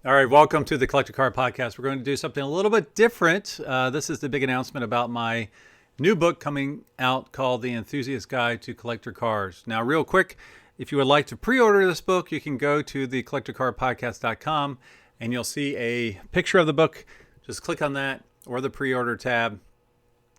All right, welcome to the Collector Car Podcast. We're going to do something a little bit different. This is the big announcement about my new book coming out called The Enthusiast Guide to Collector Cars. Now, real quick, if you would like to pre-order this book, you can go to thecollectorcarpodcast.com and you'll see a picture of the book. Just click on that or the pre-order tab,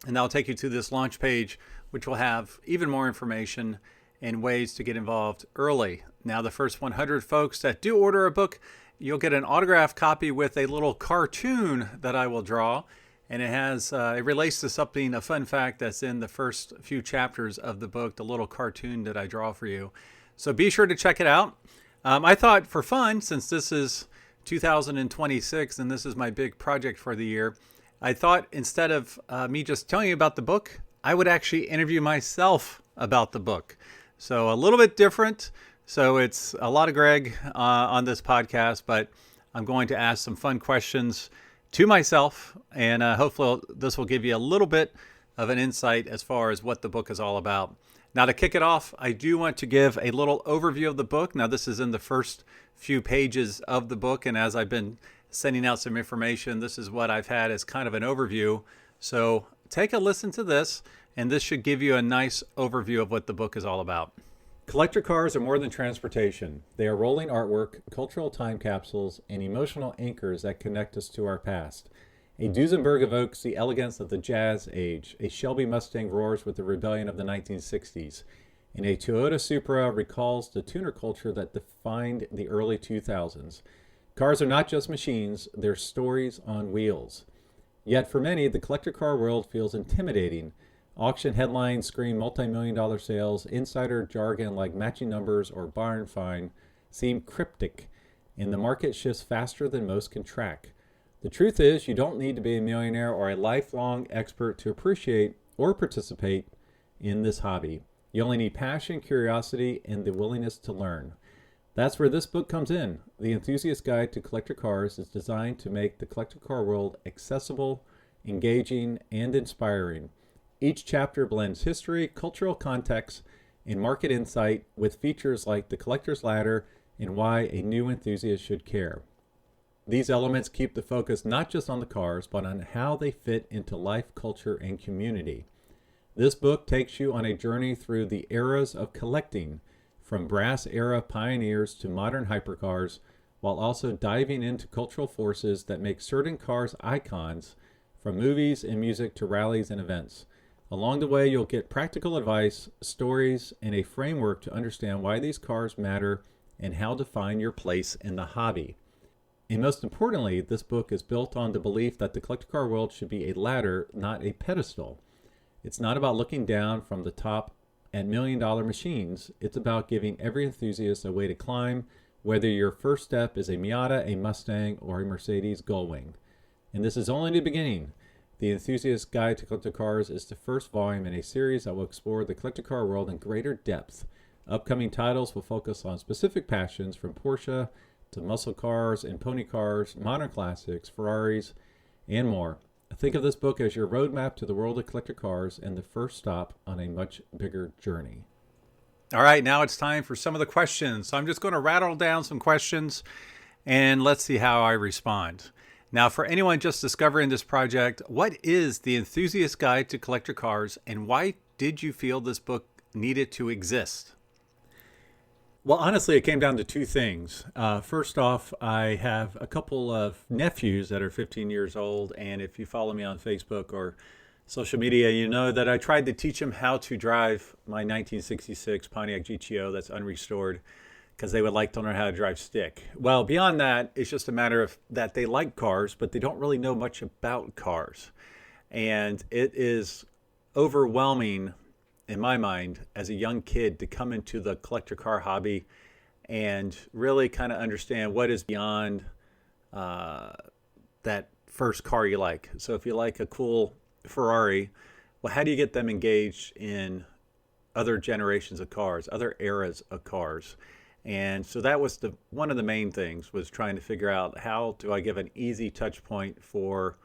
and that'll take you to this launch page, which will have even more information and ways to get involved early. Now, the first 100 folks that do order a book, you'll get an autographed copy with a little cartoon that I will draw. And it relates to something, a fun fact that's in the first few chapters of the book, the little cartoon that I draw for you. So be sure to check it out. I thought for fun, since this is 2026 and this is my big project for the year, I thought instead of me just telling you about the book, I would actually interview myself about the book. So a little bit different. So it's a lot of Greg on this podcast, but I'm going to ask some fun questions to myself, and hopefully this will give you a little bit of an insight as far as what the book is all about. Now, to kick it off, I do want to give a little overview of the book. Now, this is in the first few pages of the book, and as I've been sending out some information, this is what I've had as kind of an overview. So take a listen to this, and this should give you a nice overview of what the book is all about. Collector cars are more than transportation. They are rolling artwork, cultural time capsules, and emotional anchors that connect us to our past. A Duesenberg evokes the elegance of the Jazz Age. A Shelby Mustang roars with the rebellion of the 1960s. And a Toyota Supra recalls the tuner culture that defined the early 2000s. Cars are not just machines, they're stories on wheels. Yet for many, the collector car world feels intimidating. Auction headlines scream multi-million-dollar sales. Insider jargon like matching numbers or barn find seem cryptic, and the market shifts faster than most can track. The truth is, you don't need to be a millionaire or a lifelong expert to appreciate or participate in this hobby. You only need passion, curiosity, and the willingness to learn. That's where this book comes in. The Enthusiast Guide to Collector Cars is designed to make the collector car world accessible, engaging, and inspiring. Each chapter blends history, cultural context, and market insight with features like the collector's ladder and why a new enthusiast should care. These elements keep the focus not just on the cars, but on how they fit into life, culture, and community. This book takes you on a journey through the eras of collecting, from brass era pioneers to modern hypercars, while also diving into cultural forces that make certain cars icons, from movies and music to rallies and events. Along the way, you'll get practical advice, stories, and a framework to understand why these cars matter and how to find your place in the hobby. And most importantly, this book is built on the belief that the collector car world should be a ladder, not a pedestal. It's not about looking down from the top at million-dollar machines. It's about giving every enthusiast a way to climb, whether your first step is a Miata, a Mustang, or a Mercedes Gullwing. And this is only the beginning. The Enthusiast Guide to Collector Cars is the first volume in a series that will explore the collector car world in greater depth. Upcoming titles will focus on specific passions from Porsche to muscle cars and pony cars, modern classics, Ferraris, and more. Think of this book as your roadmap to the world of collector cars and the first stop on a much bigger journey. All right, now it's time for some of the questions. So I'm just going to rattle down some questions and let's see how I respond. Now, for anyone just discovering this project, what is the Enthusiast Guide to Collector Cars, and why did you feel this book needed to exist? Well, honestly, it came down to two things. First off, I have a couple of nephews that are 15 years old, and if you follow me on Facebook or social media, you know that I tried to teach them how to drive my 1966 Pontiac GTO that's unrestored, because they would like to learn how to drive stick. Well, beyond that, it's just a matter of that they like cars, but they don't really know much about cars. And it is overwhelming, in my mind, as a young kid to come into the collector car hobby and really kind of understand what is beyond that first car you like. So if you like a cool Ferrari, well, how do you get them engaged in other generations of cars, other eras of cars? And so that was one of the main things, was trying to figure out how do I give an easy touch point for,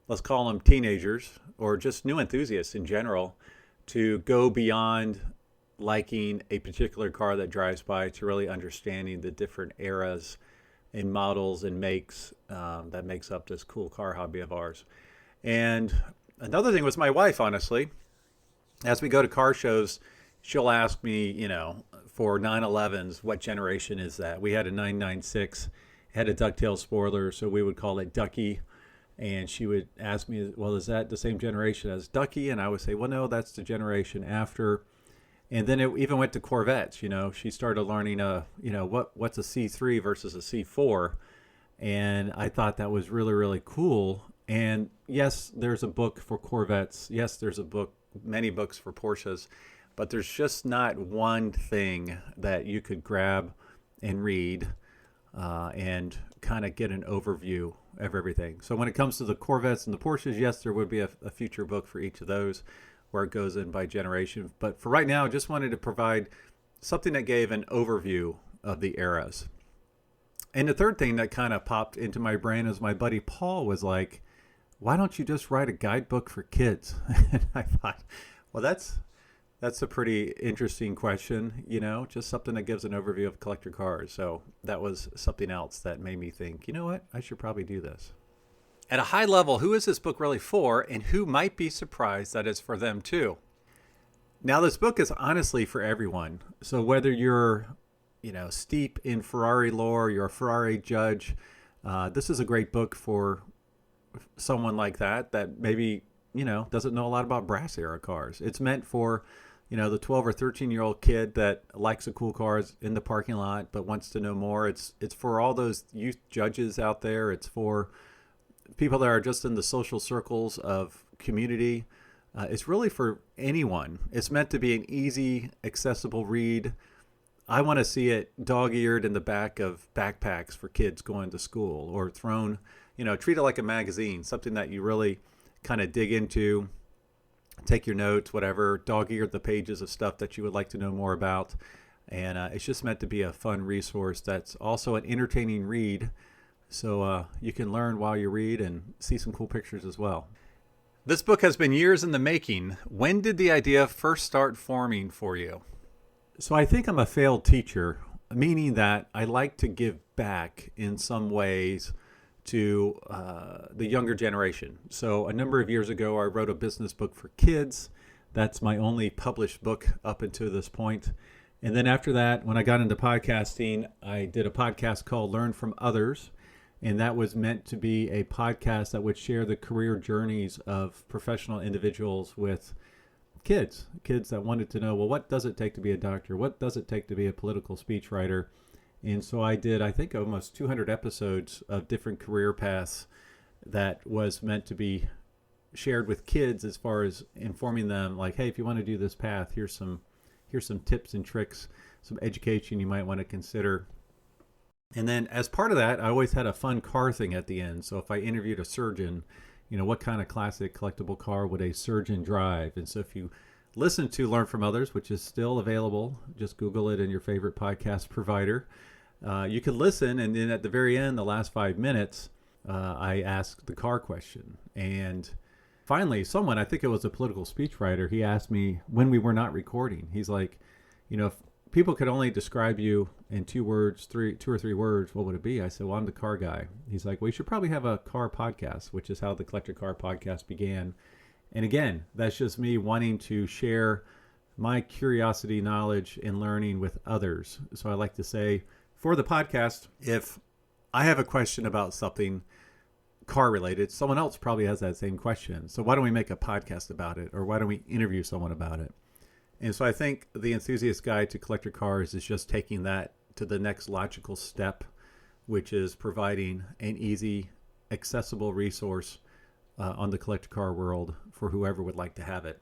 let's call them teenagers or just new enthusiasts in general, to go beyond liking a particular car that drives by to really understanding the different eras and models and makes that makes up this cool car hobby of ours. And another thing was my wife, honestly. As we go to car shows, she'll ask me, for 911s, what generation is that? We had a 996, had a ducktail spoiler, so we would call it Ducky. And she would ask me, well, is that the same generation as Ducky? And I would say, well, no, that's the generation after. And then it even went to Corvettes. She started learning, what's a C3 versus a C4. And I thought that was really, really cool. And yes, there's a book for Corvettes. Yes, there's many books for Porsches, but there's just not one thing that you could grab and read and kind of get an overview of everything. So when it comes to the Corvettes and the Porsches, yes, there would be a future book for each of those where it goes in by generation. But for right now, I just wanted to provide something that gave an overview of the eras. And the third thing that kind of popped into my brain is my buddy Paul was like, why don't you just write a guidebook for kids? And I thought, well, that's a pretty interesting question, just something that gives an overview of collector cars. So that was something else that made me think, you know what, I should probably do this. At a high level, who is this book really for, and who might be surprised that it's for them too? Now, this book is honestly for everyone. So whether you're, steep in Ferrari lore, you're a Ferrari judge, this is a great book for someone like that maybe, doesn't know a lot about brass era cars. It's meant for, the 12 or 13-year-old kid that likes the cool cars in the parking lot but wants to know more. It's for all those youth judges out there. It's for people that are just in the social circles of community. It's really for anyone. It's meant to be an easy, accessible read. I want to see it dog-eared in the back of backpacks for kids going to school, or thrown, treat it like a magazine, something that you really kind of dig into, take your notes, whatever, dog-eared the pages of stuff that you would like to know more about. And it's just meant to be a fun resource that's also an entertaining read. So you can learn while you read and see some cool pictures as well. This book has been years in the making. When did the idea first start forming for you? So I think I'm a failed teacher, meaning that I like to give back in some ways to the younger generation. So a number of years ago, I wrote a business book for kids. That's my only published book up until this point. And then after that, when I got into podcasting, I did a podcast called Learn from Others. And that was meant to be a podcast that would share the career journeys of professional individuals with kids that wanted to know, well, what does it take to be a doctor? What does it take to be a political speechwriter? And so I did, I think, almost 200 episodes of different career paths that was meant to be shared with kids, as far as informing them, like, hey, if you want to do this path, here's some tips and tricks, some education you might want to consider. And then as part of that, I always had a fun car thing at the end. So if I interviewed a surgeon, what kind of classic collectible car would a surgeon drive? And so if you listen to Learn from Others, which is still available, just Google it in your favorite podcast provider. You can listen, and then at the very end, the last 5 minutes, I asked the car question. And finally, someone, I think it was a political speechwriter, he asked me when we were not recording. He's like, if people could only describe you in 2 or 3 words, what would it be? I said, well, I'm the car guy. He's like, well, you should probably have a car podcast, which is how the Collector Car podcast began. And again, that's just me wanting to share my curiosity, knowledge, and learning with others. So I like to say, for the podcast, if I have a question about something car related, someone else probably has that same question. So why don't we make a podcast about it? Or why don't we interview someone about it? And so I think the Enthusiast Guide to Collector Cars is just taking that to the next logical step, which is providing an easy, accessible resource on the collector car world for whoever would like to have it.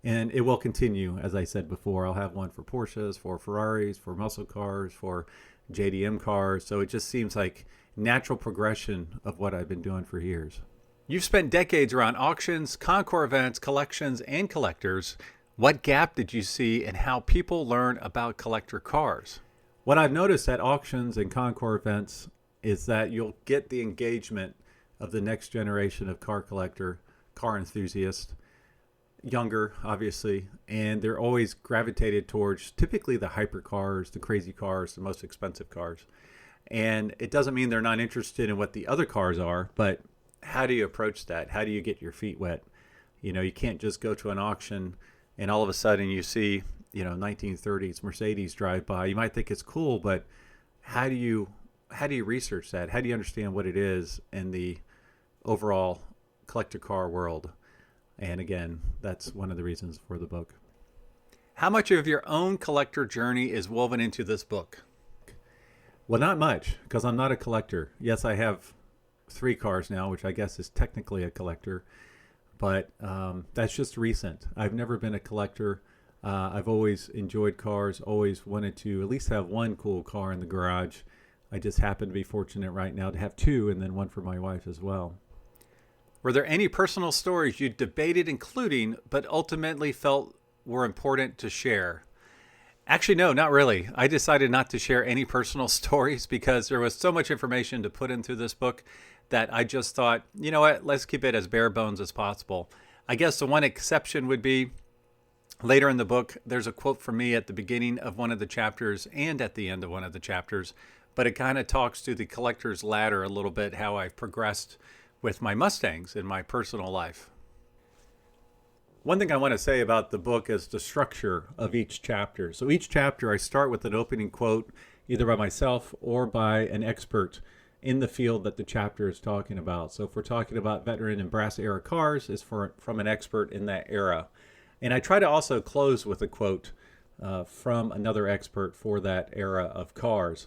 And it will continue, as I said before. I'll have one for Porsches, for Ferraris, for muscle cars, for JDM cars. So it just seems like natural progression of what I've been doing for years. You've spent decades around auctions, concours events, collections, and collectors. What gap did you see in how people learn about collector cars? What I've noticed at auctions and concours events is that you'll get the engagement of the next generation of car collector, car enthusiast, younger, obviously, and they're always gravitated towards typically the hypercars, the crazy cars, the most expensive cars. And it doesn't mean they're not interested in what the other cars are, but how do you approach that? How do you get your feet wet? You can't just go to an auction and all of a sudden you see, 1930s Mercedes drive by. You might think it's cool, but how do you research that? How do you understand what it is in the overall collector car world? And again, that's one of the reasons for the book. How much of your own collector journey is woven into this book? Well, not much, because I'm not a collector. Yes, I have 3 cars now, which I guess is technically a collector, but that's just recent. I've never been a collector. I've always enjoyed cars, always wanted to at least have one cool car in the garage. I just happen to be fortunate right now to have 2, and then one for my wife as well. Were there any personal stories you debated including, but ultimately felt were important to share? Actually, no, not really. I decided not to share any personal stories because there was so much information to put into this book that I just thought, you know what, let's keep it as bare bones as possible. I guess the one exception would be later in the book, there's a quote from me at the beginning of one of the chapters and at the end of one of the chapters, but it kind of talks to the collector's ladder a little bit, how I've progressed with my Mustangs in my personal life. One thing I want to say about the book is the structure of each chapter. So each chapter I start with an opening quote, either by myself or by an expert in the field that the chapter is talking about. So if we're talking about veteran and brass era cars, it's from an expert in that era. And I try to also close with a quote from another expert for that era of cars.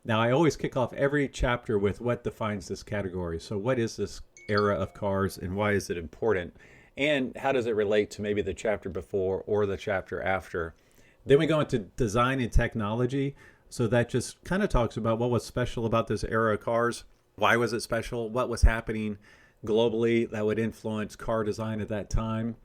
Now, I always kick off every chapter with what defines this category. So what is this era of cars and why is it important? And how does it relate to maybe the chapter before or the chapter after? Then we go into design and technology. So that just kind of talks about what was special about this era of cars. Why was it special? What was happening globally that would influence car design at that time?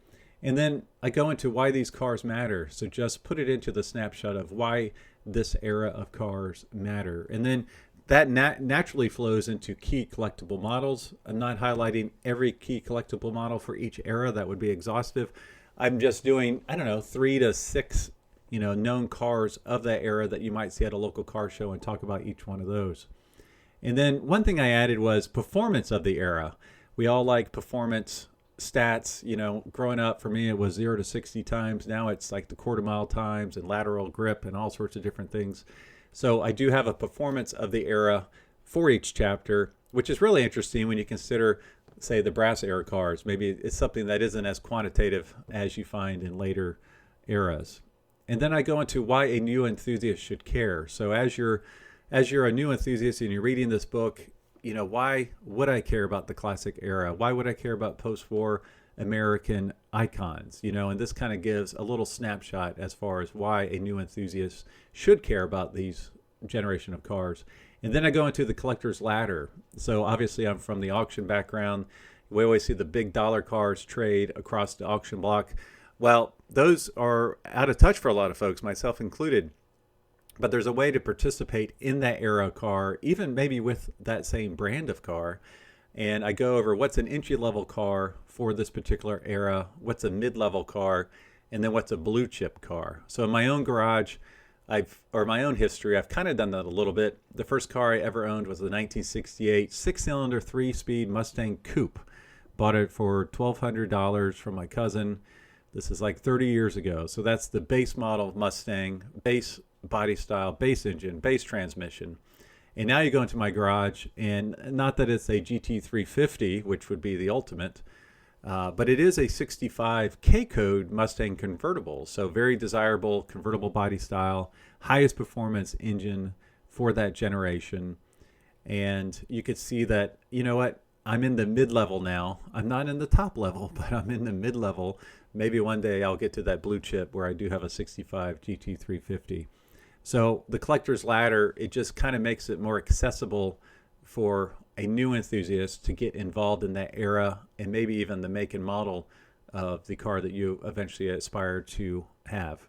And then I go into why these cars matter. So just put it into the snapshot of why this era of cars matter. And then that naturally flows into key collectible models. I'm not highlighting every key collectible model for each era. That would be exhaustive. I'm just doing, 3 to 6, known cars of that era that you might see at a local car show and talk about each one of those. And then one thing I added was performance of the era. We all like performance stats. Growing up, for me, it was 0 to 60 times. Now it's like the quarter mile times and lateral grip and all sorts of different things. So I do have a performance of the era for each chapter, which is really interesting when you consider, say, the brass era cars. Maybe it's something that isn't as quantitative as you find in later eras. And then I go into why a new enthusiast should care. So as you're a new enthusiast and you're reading this book, why would I care about the classic era? Why would I care about post-war American icons? And this kind of gives a little snapshot as far as why a new enthusiast should care about these generation of cars. And then I go into the collector's ladder. So obviously I'm from the auction background. We always see the big dollar cars trade across the auction block. Well, those are out of touch for a lot of folks, myself included. But there's a way to participate in that era car, even maybe with that same brand of car. And I go over what's an entry-level car for this particular era, what's a mid-level car, and then what's a blue chip car. So in my own garage, my own history, I've kind of done that a little bit. The first car I ever owned was the 1968 6-cylinder 3-speed Mustang Coupe. Bought it for $1,200 from my cousin. This is like 30 years ago. So that's the base model Mustang, base body style, base engine, base transmission. And now you go into my garage, and not that it's a GT350, which would be the ultimate, but it is a 65 K-code Mustang convertible. So very desirable convertible body style, highest performance engine for that generation. And you could see that, I'm in the mid-level now. I'm not in the top level, but I'm in the mid-level. Maybe one day I'll get to that blue chip where I do have a 65 GT350. So the collector's ladder, it just kind of makes it more accessible for a new enthusiast to get involved in that era and maybe even the make and model of the car that you eventually aspire to have.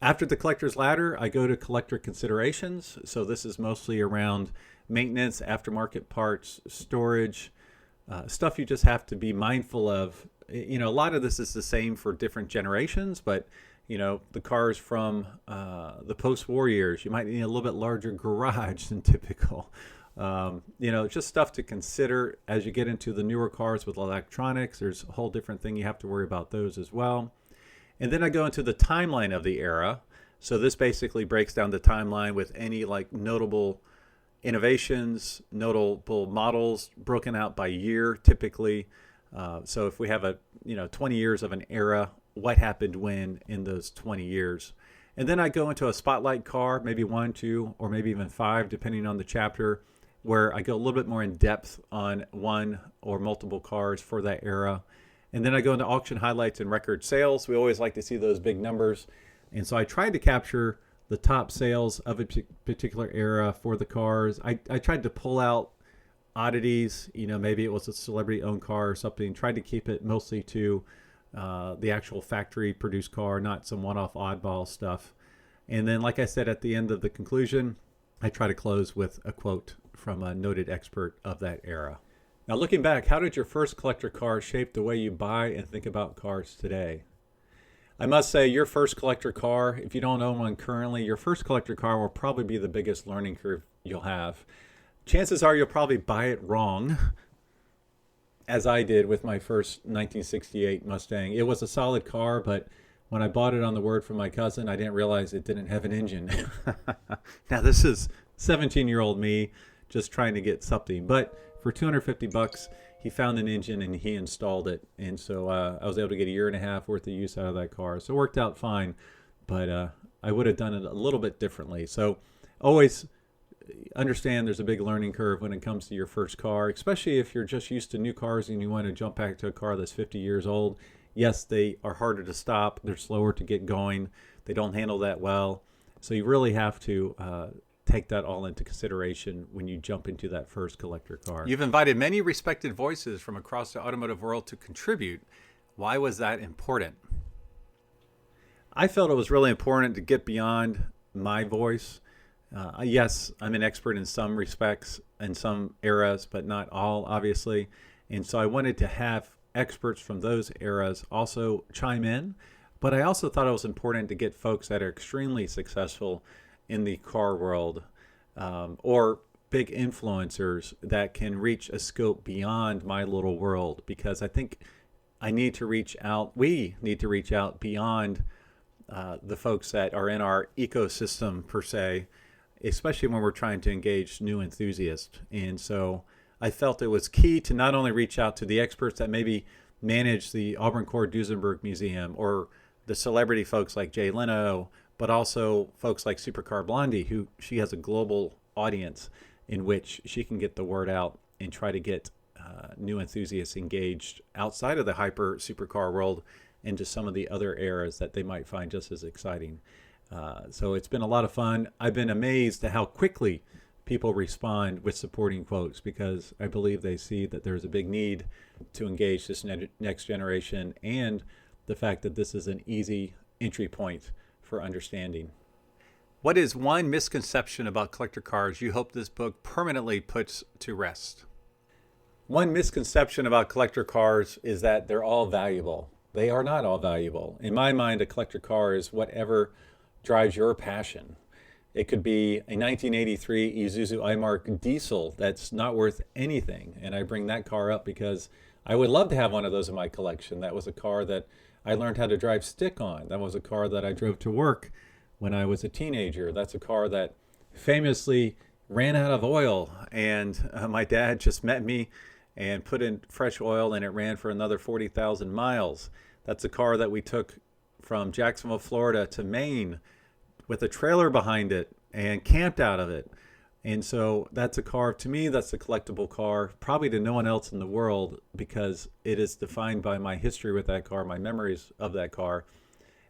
After the collector's ladder, I go to collector considerations. So this is mostly around maintenance, aftermarket parts, storage, stuff you just have to be mindful of. A lot of this is the same for different generations, but the cars from the post-war years. You might need a little bit larger garage than typical. Just stuff to consider as you get into the newer cars with electronics. There's a whole different thing you have to worry about those as well. And then I go into the timeline of the era. So this basically breaks down the timeline with any like notable innovations, notable models broken out by year typically. So if we have 20 years of an era, what happened when in those 20 years? And then I go into a spotlight car, maybe 1, 2, or maybe even 5, depending on the chapter, where I go a little bit more in depth on one or multiple cars for that era. And then I go into auction highlights and record sales. We always like to see those big numbers. And so I tried to capture the top sales of a particular era for the cars. I tried to pull out oddities, maybe it was a celebrity-owned car or something. Tried to keep it mostly to the actual factory-produced car, not some one-off oddball stuff. And then, like I said, at the end of the conclusion, I try to close with a quote from a noted expert of that era. Now, looking back, how did your first collector car shape the way you buy and think about cars today? I must say, your first collector car, if you don't own one currently, your first collector car will probably be the biggest learning curve you'll have. Chances are you'll probably buy it wrong, as I did with my first 1968 Mustang. It was a solid car, but when I bought it on the word from my cousin, I didn't realize it didn't have an engine. Now, this is 17-year-old me just trying to get something. But for $250, he found an engine and he installed it. And so I was able to get a year and a half worth of use out of that car. So it worked out fine, but I would have done it a little bit differently. So always understand there's a big learning curve when it comes to your first car, especially if you're just used to new cars and you want to jump back to a car that's 50 years old. Yes, they are harder to stop. They're slower to get going. They don't handle that well. So you really have to take that all into consideration when you jump into that first collector car. You've invited many respected voices from across the automotive world to contribute. Why was that important? I felt it was really important to get beyond my voice. Yes, I'm an expert in some respects, in some eras, but not all, obviously. And so I wanted to have experts from those eras also chime in. But I also thought it was important to get folks that are extremely successful in the car world, or big influencers that can reach a scope beyond my little world, because I think we need to reach out beyond the folks that are in our ecosystem per se, especially when we're trying to engage new enthusiasts. And so I felt it was key to not only reach out to the experts that maybe manage the Auburn Cord Duesenberg Museum or the celebrity folks like Jay Leno, but also folks like Supercar Blondie, who she has a global audience in which she can get the word out and try to get new enthusiasts engaged outside of the hyper supercar world into some of the other eras that they might find just as exciting. So it's been a lot of fun. I've been amazed at how quickly people respond with supporting quotes, because I believe they see that there's a big need to engage this next generation, and the fact that this is an easy entry point for understanding. What is one misconception about collector cars you hope this book permanently puts to rest? One misconception about collector cars is that they're all valuable. They are not all valuable. In my mind, a collector car is whatever drives your passion. It could be a 1983 Isuzu iMark diesel that's not worth anything. And I bring that car up because I would love to have one of those in my collection. That was a car that I learned how to drive stick on. That was a car that I drove to work when I was a teenager. That's a car that famously ran out of oil, and my dad just met me and put in fresh oil, and it ran for another 40,000 miles. That's a car that we took from Jacksonville, Florida to Maine with a trailer behind it and camped out of it. And so that's a car, to me, that's a collectible car, probably to no one else in the world, because it is defined by my history with that car, my memories of that car,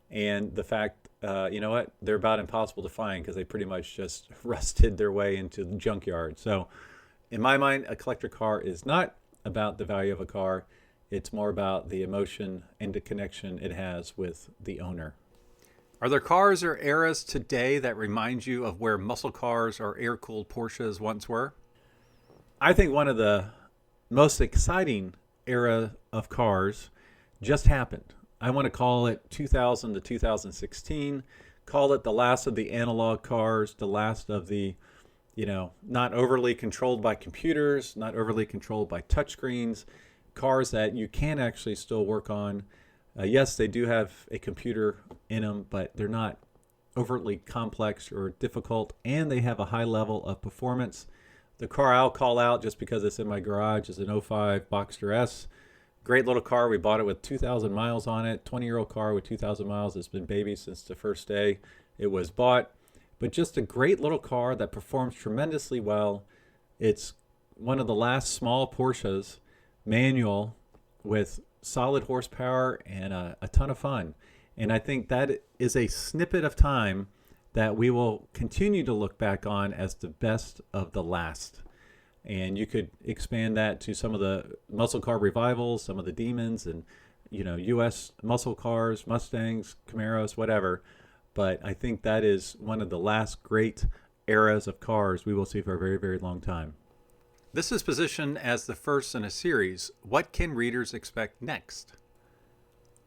and the fact, they're about impossible to find because they pretty much just rusted their way into the junkyard. So in my mind, a collector car is not about the value of a car. It's more about the emotion and the connection it has with the owner. Are there cars or eras today that remind you of where muscle cars or air-cooled Porsches once were? I think one of the most exciting era of cars just happened. I want to call it 2000 to 2016. Call it the last of the analog cars, the last of the, not overly controlled by computers, not overly controlled by touchscreens, cars that you can actually still work on. Yes, they do have a computer in them, but they're not overtly complex or difficult, and they have a high level of performance. The car I'll call out just because it's in my garage is an '05 Boxster S. Great little car. We bought it with 2,000 miles on it. 20-year-old car with 2,000 miles. It's been baby since the first day it was bought. But just a great little car that performs tremendously well. It's one of the last small Porsches, manual, with solid horsepower and a ton of fun. And I think that is a snippet of time that we will continue to look back on as the best of the last. And you could expand that to some of the muscle car revivals, some of the demons, and U.S. muscle cars, Mustangs, Camaros, whatever. But I think that is one of the last great eras of cars we will see for a very, very long time. This is positioned as the first in a series. What can readers expect next?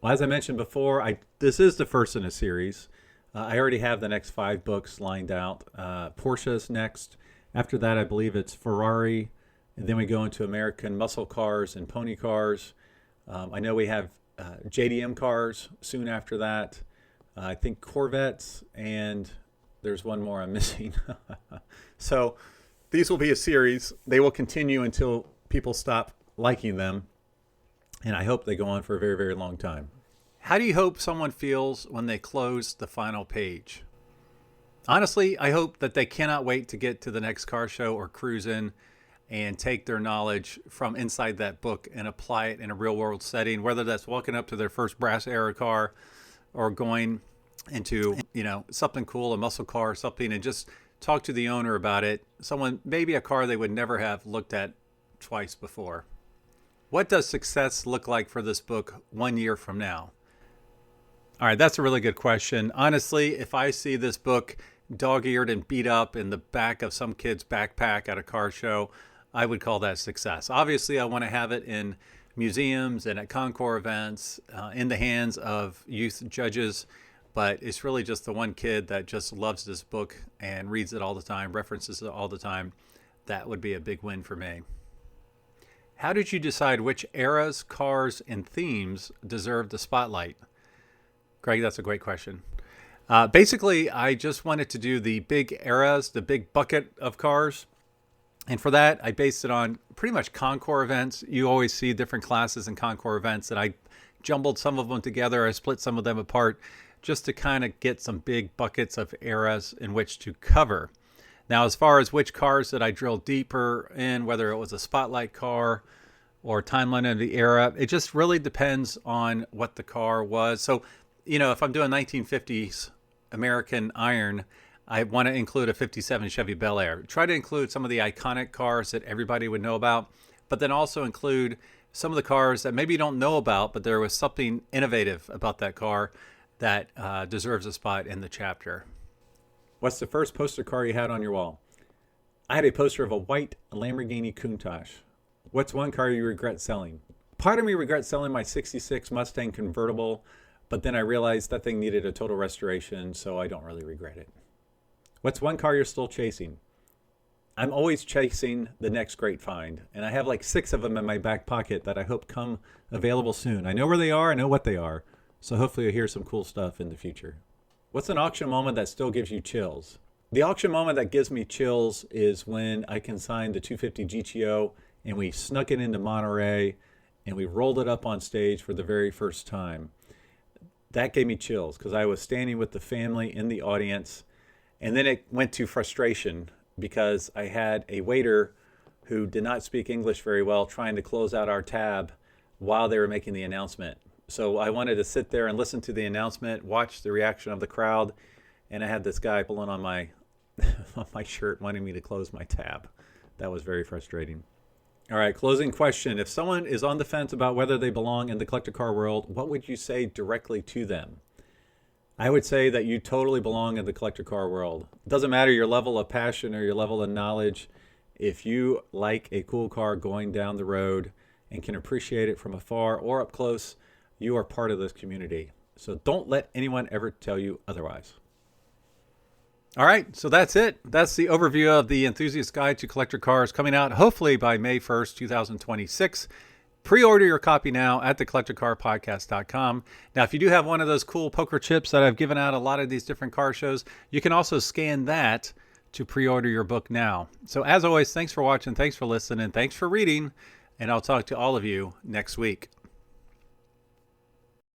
Well, as I mentioned before, this is the first in a series. I already have the next 5 books lined out. Porsche's next. After that, I believe it's Ferrari. And then we go into American muscle cars and pony cars. I know we have JDM cars soon after that. I think Corvettes, and there's one more I'm missing. So these will be a series. They will continue until people stop liking them. And I hope they go on for a very, very long time. How do you hope someone feels when they close the final page? Honestly, I hope that they cannot wait to get to the next car show or cruise in and take their knowledge from inside that book and apply it in a real world setting, whether that's walking up to their first brass era car or going into, something cool, a muscle car or something, and just talk to the owner about it. Maybe a car they would never have looked at twice before. What does success look like for this book 1 year from now? All right, that's a really good question. Honestly, if I see this book dog-eared and beat up in the back of some kid's backpack at a car show, I would call that success. Obviously, I want to have it in museums and at concours events, in the hands of youth judges, but it's really just the one kid that just loves this book and reads it all the time, references it all the time. That would be a big win for me. How did you decide which eras, cars, and themes deserve the spotlight? Greg, that's a great question. Basically, I just wanted to do the big eras, the big bucket of cars. And for that, I based it on pretty much concours events. You always see different classes in concours events, and I jumbled some of them together. I split some of them apart just to kind of get some big buckets of eras in which to cover. Now, as far as which cars that I drilled deeper in, whether it was a spotlight car or timeline of the era, it just really depends on what the car was. So, if I'm doing 1950s American iron, I want to include a 57 Chevy Bel Air. Try to include some of the iconic cars that everybody would know about, but then also include some of the cars that maybe you don't know about, but there was something innovative about that car that deserves a spot in the chapter. What's the first poster car you had on your wall? I had a poster of a white Lamborghini Countach. What's one car you regret selling? Part of me regrets selling my 66 Mustang convertible, but then I realized that thing needed a total restoration, so I don't really regret it. What's one car you're still chasing? I'm always chasing the next great find, and I have like 6 of them in my back pocket that I hope come available soon. I know where they are, I know what they are, so hopefully you'll hear some cool stuff in the future. What's an auction moment that still gives you chills? The auction moment that gives me chills is when I consigned the 250 GTO and we snuck it into Monterey and we rolled it up on stage for the very first time. That gave me chills because I was standing with the family in the audience, and then it went to frustration because I had a waiter who did not speak English very well trying to close out our tab while they were making the announcement. So I wanted to sit there and listen to the announcement, watch the reaction of the crowd, and I had this guy pulling on my on my shirt wanting me to close my tab. That was very frustrating. All right, closing question. If someone is on the fence about whether they belong in the collector car world, what would you say directly to them? I would say that you totally belong in the collector car world. It doesn't matter your level of passion or your level of knowledge. If you like a cool car going down the road and can appreciate it from afar or up close, You are part of this community. So don't let anyone ever tell you otherwise. All right, so that's it. That's the overview of the Enthusiast Guide to Collector Cars, coming out hopefully by May 1st, 2026. Pre-order your copy now at thecollectorcarpodcast.com. Now, if you do have one of those cool poker chips that I've given out a lot of these different car shows, you can also scan that to pre-order your book now. So as always, thanks for watching, thanks for listening, thanks for reading, and I'll talk to all of you next week.